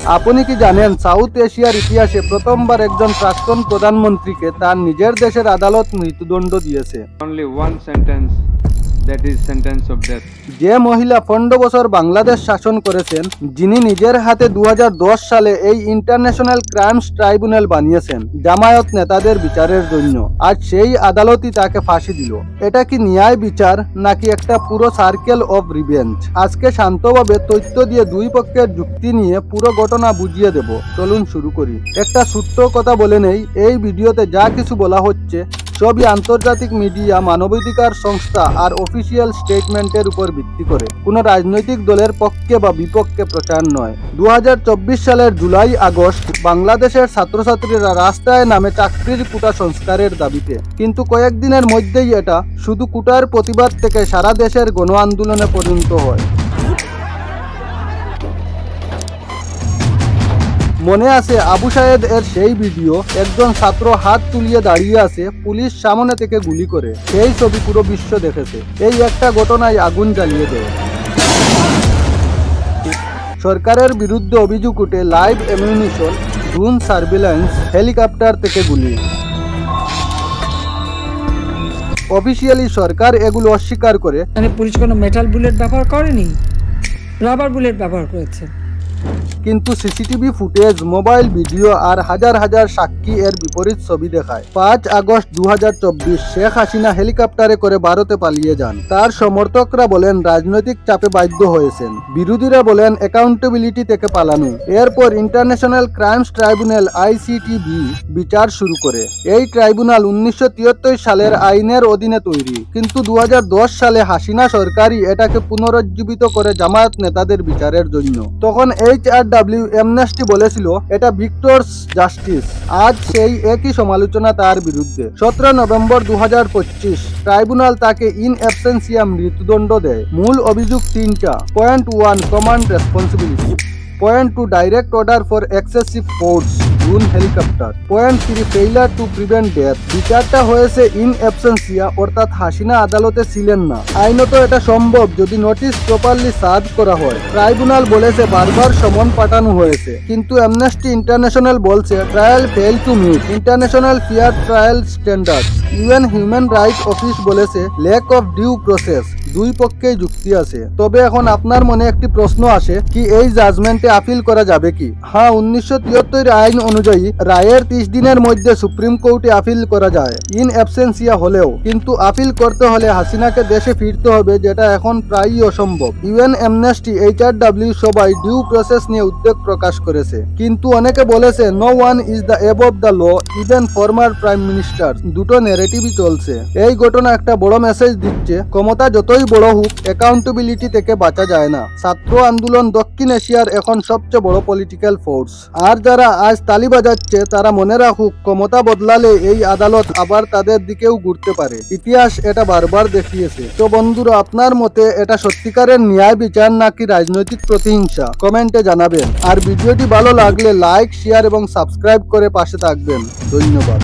আপনি কি জানেন সাউথ এশিয়ার ইতিহাসে প্রথমবার একজন প্রাক্তন প্রধানমন্ত্রীকে তার নিজের দেশের আদালত মৃত্যুদণ্ড দিয়েছে। Only one sentence, that is sentence of death. যে মহিলা 15 বছর বাংলাদেশ শাসন করেছেন, যিনি নিজের হাতে 2010 সালে এই ইন্টারন্যাশনাল ক্রাইমস ট্রাইব্যুনাল বানিয়েছেন জামায়াত নেতাদের বিচারের জন্য, আজ সেই আদালতই তাকে ফাঁসি দিল। এটা কি ন্যায় বিচার নাকি একটা পুরো সার্কেল অফ রিভেঞ্জ? আজকে শান্তভাবে তথ্য দিয়ে দুই পক্ষের যুক্তি নিয়ে পুরো ঘটনা বুঝিয়ে দেব। চলুন শুরু করি। একটা ছোট্ট কথা বলে নেই, এই ভিডিওতে যা কিছু বলা হচ্ছে সবই আন্তর্জাতিক মিডিয়া, মানবাধিকার সংস্থা আর অফিসিয়াল স্টেটমেন্টের উপর ভিত্তি করে, কোনো রাজনৈতিক দলের পক্ষে বা বিপক্ষে প্রচার নয়। 2024 সালের জুলাই আগস্ট বাংলাদেশের ছাত্রছাত্রীরা রাস্তায় নামে চাকরির কোটা সংস্কারের দাবিতে, কিন্তু কয়েকদিনের মধ্যেই এটা শুধু কোটার প্রতিবাদ থেকে সারা দেশের গণ আন্দোলনে পরিণত হয়। মনে আছে আবু সায়েদ এর সেই ভিডিও, একজন ছাত্র হাত তুলিয়ে দাঁড়িয়ে আছে, পুলিশ সামনে থেকে গুলি করে। সেই ছবি পুরো বিশ্ব দেখেছে। এই একটা ঘটনায় আগুন জ্বালিয়ে দেয়। সরকারের বিরুদ্ধে অভিযোগ উঠে live ammunition, drone surveillance, helicopter থেকে গুলি। অফিসিয়ালি সরকার এগুলো অস্বীকার করে। পুলিশ কোনো মেটাল বুলেট ব্যবহার করেনি, রাবার বুলেট ব্যবহার করেছে। কিন্তু সিসিটিভি ফুটেজ, মোবাইল ভিডিও আর হাজার হাজার সাক্ষী এর বিপরীত ছবি দেখায়। 5 আগস্ট 2024 শেখ হাসিনা হেলিকপ্টারে করে ভারতে পালিয়ে যান। তার সমর্থকরা বলেন রাজনৈতিক চাপে বাধ্য হয়েছেন, বিরোধীরা বলেন অ্যাকাউন্টেবিলিটি থেকে পালানো। এরপর ইন্টারন্যাশনাল ক্রাইমস ট্রাইব্যুনাল ICTB বিচার শুরু করে। এই ট্রাইব্যুনাল 1973 সালের আইনের অধীনে তৈরি, কিন্তু 2010 সালে হাসিনা সরকারই এটাকে পুনরুজ্জীবিত করে জামায়াত নেতাদের বিচারের জন্য। তখন HRW অ্যামনেস্টি বলেছিল এটা ভিক্টরস জাস্টিস। আজ সেই একই সমালোচনা তার বিরুদ্ধে। 17 নভেম্বর 2025 ট্রাইব্যুনাল তাকে ইন অ্যাবসেন্সিয়া মৃত্যুদণ্ড দেয়। মূল অভিযোগ 3টা। Point 1 command responsibility, point 2 direct order for excessive force, drone helicopter, point 3 failure to prevent death. বিচারটা হয়েছে ইন অ্যাবসেন্সিয়া, অর্থাৎ হাসিনা আদালতে ছিলেন না। আইনত এটা সম্ভব যদি নোটিশ প্রপারলি সার্ভ করা হয়। ট্রাইব্যুনাল বলেছে বারবার সমন পাঠানো হয়েছে, কিন্তু অ্যামনেস্টি ইন্টারন্যাশনাল বলছে trial fail to meet international fair trial standards. UN human rights office বলেছে ল্যাক অফ ডিউ প্রসেস। দুই পক্ষেই যুক্তি আছে। তবে এখন আপনার মনে একটি প্রশ্ন আসে, কি এই জাজমেন্টে আপিল করা যাবে কি? হ্যাঁ, 1973 আইন অনুযায়ী রায়ের 30 দিনের মধ্যে সুপ্রিম কোর্টে আপিল করা যায়, ইন অ্যাবসেন্সিয়া হলেও। কিন্তু আপিল করতে হলে হাসিনাকে দেশে ফিরতে হবে, যেটা এখন প্রায়ই অসম্ভব। UN, অ্যামনেস্টি, HRW সবাই ডিউ প্রসেস নিয়ে উদ্বেগ প্রকাশ করেছে, কিন্তু অনেকে বলেছে no one is the above the law, even former prime minister. দুটো ন্যারেটিভই চলছে। এই ঘটনা একটা বড় মেসেজ দিচ্ছে, ক্ষমতা যতই বড় হোক অ্যাকাউন্টেবিলিটি থেকে বাঁচা যায় না। ছাত্র আন্দোলন দক্ষিণ এশিয়ার এখন সবচেয়ে বড় পলিটিক্যাল ফোর্স। আর যারা আজ তালি বাজাচ্ছে তারা মনে রাখুক, ক্ষমতা বদলালে এই আদালত আবার তাদের দিকেও ঘুরতে পারে। ইতিহাস এটা বারবার দেখিয়েছে। তো বন্ধুরা, আপনার মতে এটা সত্যিকারের ন্যায় বিচার নাকি রাজনৈতিক প্রতিহিংসা? কমেন্টে জানাবেন। আর ভিডিওটি ভালো লাগলে লাইক, শেয়ার এবং সাবস্ক্রাইব করে পাশে থাকবেন। ধন্যবাদ।